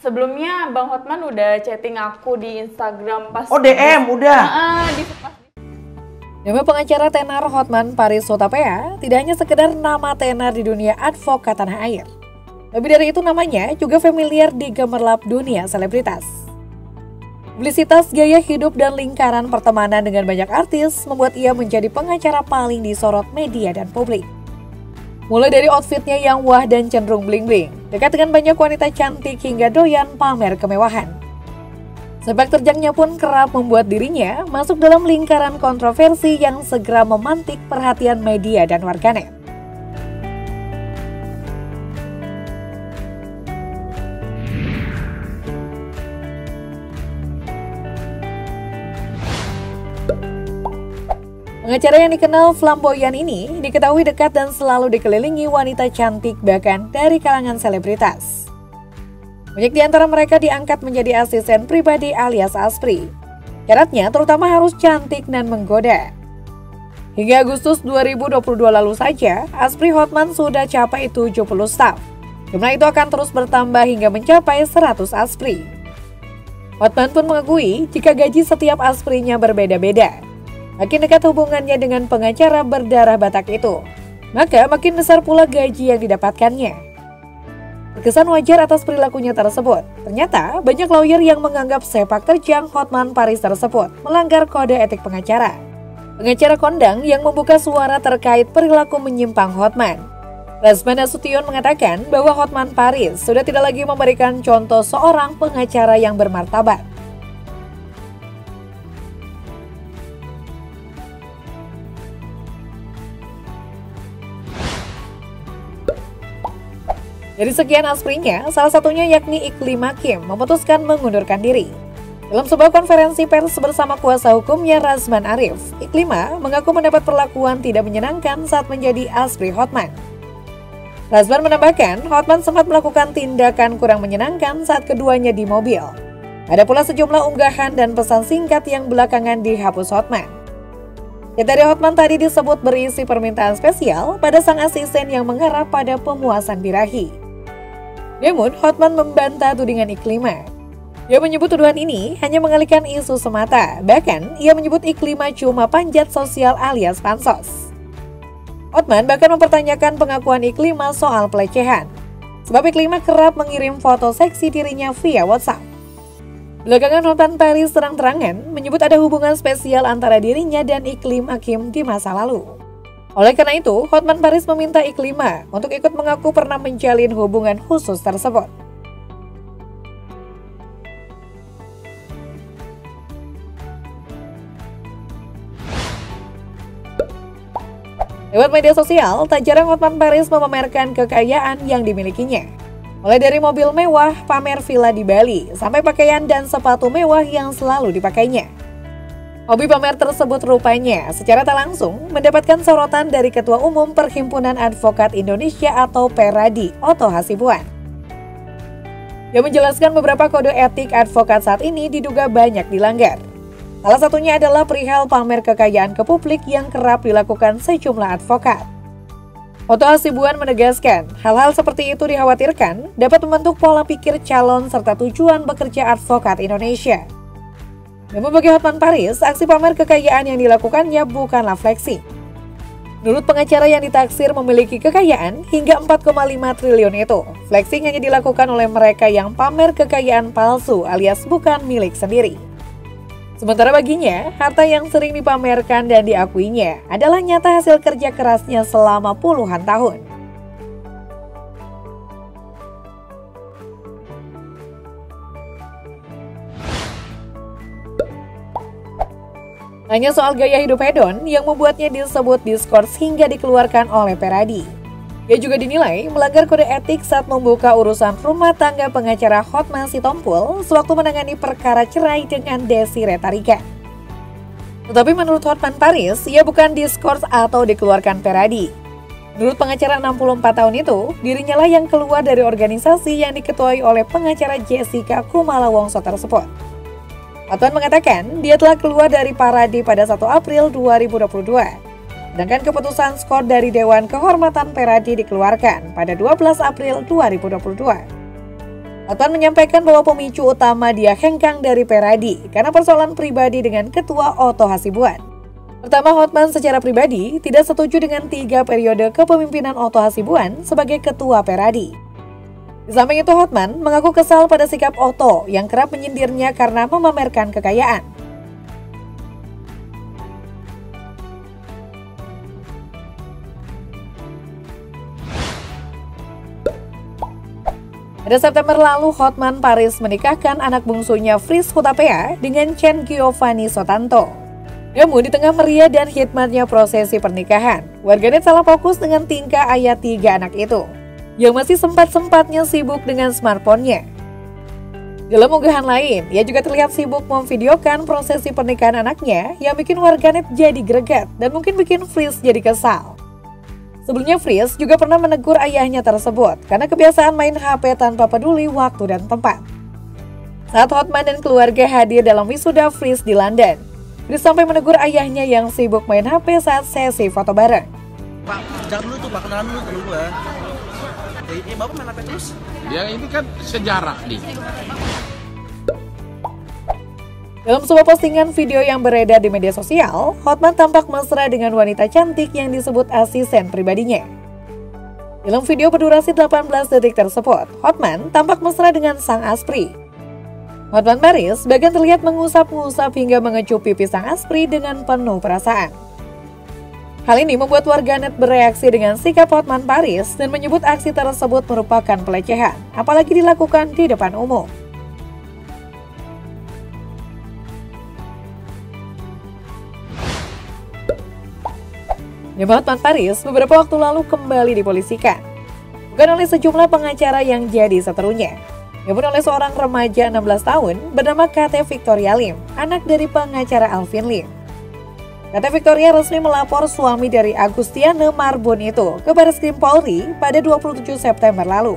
Sebelumnya Bang Hotman udah chatting aku di Instagram pas. Oh DM udah? Nama pengacara tenar Hotman Paris Hutapea tidak hanya sekedar nama tenar di dunia advokat tanah air. Lebih dari itu namanya juga familiar di gemerlap dunia selebritas. Publisitas, gaya hidup, dan lingkaran pertemanan dengan banyak artis membuat ia menjadi pengacara paling disorot media dan publik. Mulai dari outfitnya yang wah dan cenderung bling-bling, dekat dengan banyak wanita cantik hingga doyan pamer kemewahan. Sepak terjangnya pun kerap membuat dirinya masuk dalam lingkaran kontroversi yang segera memantik perhatian media dan warganet. Pengacara yang dikenal flamboyan ini diketahui dekat dan selalu dikelilingi wanita cantik bahkan dari kalangan selebritas. Banyak di antara mereka diangkat menjadi asisten pribadi alias Aspri. Syaratnya terutama harus cantik dan menggoda. Hingga Agustus 2022 lalu saja, Aspri Hotman sudah capai 70 staf. Jumlah itu akan terus bertambah hingga mencapai 100 Aspri. Hotman pun mengakui jika gaji setiap Asprinya berbeda-beda. Makin dekat hubungannya dengan pengacara berdarah Batak itu, maka makin besar pula gaji yang didapatkannya. Terkesan wajar atas perilakunya tersebut. Ternyata banyak lawyer yang menganggap sepak terjang Hotman Paris tersebut melanggar kode etik pengacara. Pengacara kondang yang membuka suara terkait perilaku menyimpang Hotman. Razman Nasution mengatakan bahwa Hotman Paris sudah tidak lagi memberikan contoh seorang pengacara yang bermartabat. Dari sekian asprinya, salah satunya yakni Iklim Hakim memutuskan mengundurkan diri. Dalam sebuah konferensi pers bersama kuasa hukumnya Razman Arif, Iklima mengaku mendapat perlakuan tidak menyenangkan saat menjadi Aspri Hotman. Razman menambahkan, Hotman sempat melakukan tindakan kurang menyenangkan saat keduanya di mobil. Ada pula sejumlah unggahan dan pesan singkat yang belakangan dihapus Hotman. Chat dari Hotman tadi disebut berisi permintaan spesial pada sang asisten yang mengarah pada pemuasan birahi. Namun, Hotman membantah tudingan Iklima. Dia menyebut tuduhan ini hanya mengalihkan isu semata, bahkan ia menyebut Iklima cuma panjat sosial alias pansos. Hotman bahkan mempertanyakan pengakuan Iklima soal pelecehan, sebab Iklima kerap mengirim foto seksi dirinya via WhatsApp. Belakangan Hotman Paris terang-terangan menyebut ada hubungan spesial antara dirinya dan Iklim Hakim di masa lalu. Oleh karena itu, Hotman Paris meminta Iklima untuk ikut mengaku pernah menjalin hubungan khusus tersebut. Lewat media sosial, tak jarang Hotman Paris memamerkan kekayaan yang dimilikinya. Mulai dari mobil mewah, pamer villa di Bali, sampai pakaian dan sepatu mewah yang selalu dipakainya. Hobi pamer tersebut rupanya secara tak langsung mendapatkan sorotan dari Ketua Umum Perhimpunan Advokat Indonesia atau Peradi, Otto Hasibuan. Dia menjelaskan beberapa kode etik advokat saat ini diduga banyak dilanggar. Salah satunya adalah perihal pamer kekayaan ke publik yang kerap dilakukan sejumlah advokat. Otto Hasibuan menegaskan, hal-hal seperti itu dikhawatirkan dapat membentuk pola pikir calon serta tujuan bekerja advokat Indonesia. Namun bagi Hotman Paris, aksi pamer kekayaan yang dilakukannya bukanlah flexing. Menurut pengacara yang ditaksir memiliki kekayaan hingga 4,5 triliun itu, flexing hanya dilakukan oleh mereka yang pamer kekayaan palsu alias bukan milik sendiri. Sementara baginya, harta yang sering dipamerkan dan diakuinya adalah nyata hasil kerja kerasnya selama puluhan tahun. Hanya soal gaya hidup hedon yang membuatnya disebut diskors hingga dikeluarkan oleh Peradi. Ia juga dinilai melanggar kode etik saat membuka urusan rumah tangga pengacara Hotman Sitompul sewaktu menangani perkara cerai dengan Desi Retarika. Tetapi menurut Hotman Paris, ia bukan diskors atau dikeluarkan Peradi. Menurut pengacara 64 tahun itu, dirinya lah yang keluar dari organisasi yang diketuai oleh pengacara Jessica Kumala Wongso tersebut. Hotman mengatakan dia telah keluar dari Peradi pada 1 April 2022. Sedangkan keputusan skor dari Dewan Kehormatan Peradi dikeluarkan pada 12 April 2022. Hotman menyampaikan bahwa pemicu utama dia hengkang dari Peradi karena persoalan pribadi dengan Ketua Otto Hasibuan. Pertama, Hotman secara pribadi tidak setuju dengan 3 periode kepemimpinan Otto Hasibuan sebagai Ketua Peradi. Di samping itu, Hotman mengaku kesal pada sikap Otto yang kerap menyindirnya karena memamerkan kekayaan. Pada September lalu, Hotman Paris menikahkan anak bungsunya Fris Hutapea dengan Chen Giovanni Sotanto. Namun di tengah meriah dan hikmatnya prosesi pernikahan, warganet salah fokus dengan tingkah ayah 3 anak itu, yang masih sempat-sempatnya sibuk dengan smartphone-nya. Dalam unggahan lain, ia juga terlihat sibuk memvideokan prosesi pernikahan anaknya yang bikin warganet jadi greget dan mungkin bikin Fris jadi kesal. Sebelumnya, Fris juga pernah menegur ayahnya tersebut karena kebiasaan main HP tanpa peduli waktu dan tempat. Saat Hotman dan keluarga hadir dalam wisuda Fris di London, Fris sampai menegur ayahnya yang sibuk main HP saat sesi foto bareng. Pak, jangan dulu tuh, Pak, kenalan dulu temen gue. Ini Bapak main HP terus? Ya ini kan sejarah nih. Dalam sebuah postingan video yang beredar di media sosial, Hotman tampak mesra dengan wanita cantik yang disebut asisten pribadinya. Dalam video berdurasi 18 detik tersebut, Hotman tampak mesra dengan sang Aspri. Hotman Paris bahkan terlihat mengusap-ngusap hingga mengecup pipi sang Aspri dengan penuh perasaan. Hal ini membuat warganet bereaksi dengan sikap Hotman Paris dan menyebut aksi tersebut merupakan pelecehan, apalagi dilakukan di depan umum. Nama Hotman Paris beberapa waktu lalu kembali dipolisikan, bukan oleh sejumlah pengacara yang jadi seterunya, namun oleh seorang remaja 16 tahun bernama KT Victoria Lim, anak dari pengacara Alvin Lim. KT Victoria resmi melapor suami dari Agustiane Marbun itu ke Barreskrim Polri pada 27 September lalu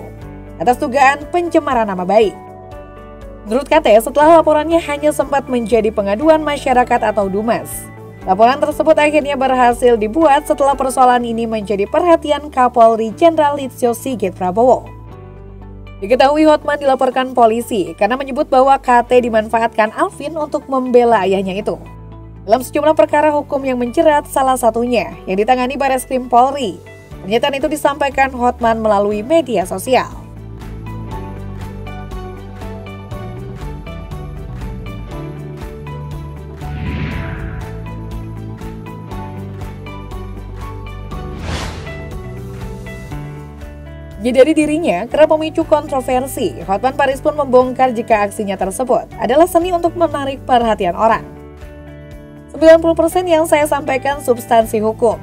atas dugaan pencemaran nama baik. Menurut KT, setelah laporannya hanya sempat menjadi pengaduan masyarakat atau DUMAS, laporan tersebut akhirnya berhasil dibuat setelah persoalan ini menjadi perhatian Kapolri Jenderal Listio Sigit Prabowo. Diketahui Hotman dilaporkan polisi karena menyebut bahwa KT dimanfaatkan Alvin untuk membela ayahnya itu. Dalam sejumlah perkara hukum yang menjerat salah satunya yang ditangani Barreskrim Polri, pernyataan itu disampaikan Hotman melalui media sosial. Dari dirinya kerap memicu kontroversi, Hotman Paris pun membongkar jika aksinya tersebut adalah seni untuk menarik perhatian orang. 90% yang saya sampaikan substansi hukum.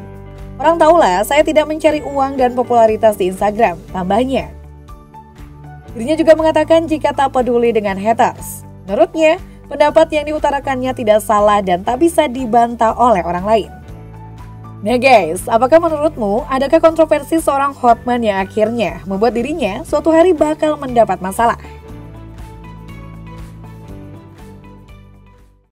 Orang tahulah saya tidak mencari uang dan popularitas di Instagram, tambahnya. Dirinya juga mengatakan jika tak peduli dengan haters. Menurutnya, pendapat yang diutarakannya tidak salah dan tak bisa dibantah oleh orang lain. Nah guys, apakah menurutmu adakah kontroversi seorang Hotman yang akhirnya membuat dirinya suatu hari bakal mendapat masalah?